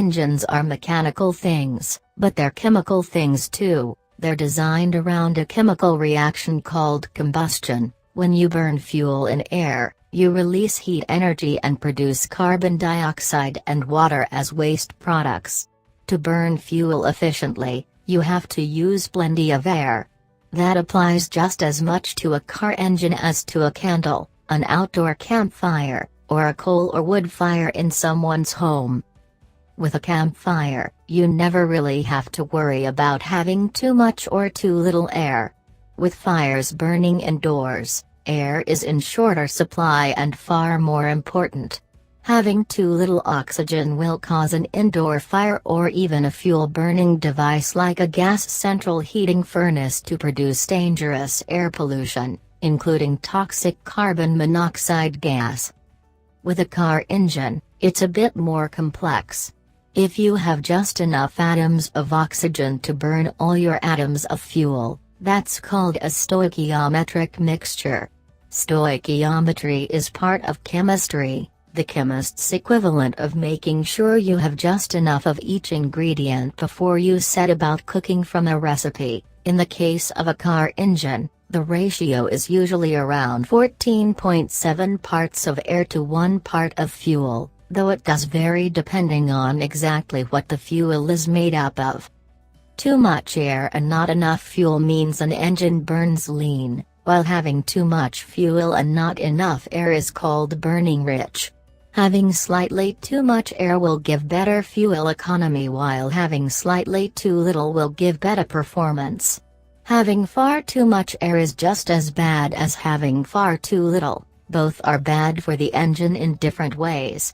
engines are mechanical things, but they're chemical things too. They're designed around a chemical reaction called combustion. When you burn fuel in air, you release heat energy and produce carbon dioxide and water as waste products. To burn fuel efficiently, you have to use plenty of air. That applies just as much to a car engine as to a candle, an outdoor campfire, or a coal or wood fire in someone's home. With a campfire, you never really have to worry about having too much or too little air. With fires burning indoors, air is in shorter supply and far more important. Having too little oxygen will cause an indoor fire or even a fuel-burning device like a gas central heating furnace to produce dangerous air pollution, including toxic carbon monoxide gas. With a car engine, it's a bit more complex. If you have just enough atoms of oxygen to burn all your atoms of fuel, that's called a stoichiometric mixture. Stoichiometry is part of chemistry, the chemist's equivalent of making sure you have just enough of each ingredient before you set about cooking from a recipe. In the case of a car engine, the ratio is usually around 14.7 parts of air to 1 part of fuel, though it does vary depending on exactly what the fuel is made up of. Too much air and not enough fuel means an engine burns lean, while having too much fuel and not enough air is called burning rich. Having slightly too much air will give better fuel economy, while having slightly too little will give better performance. Having far too much air is just as bad as having far too little. Both are bad for the engine in different ways.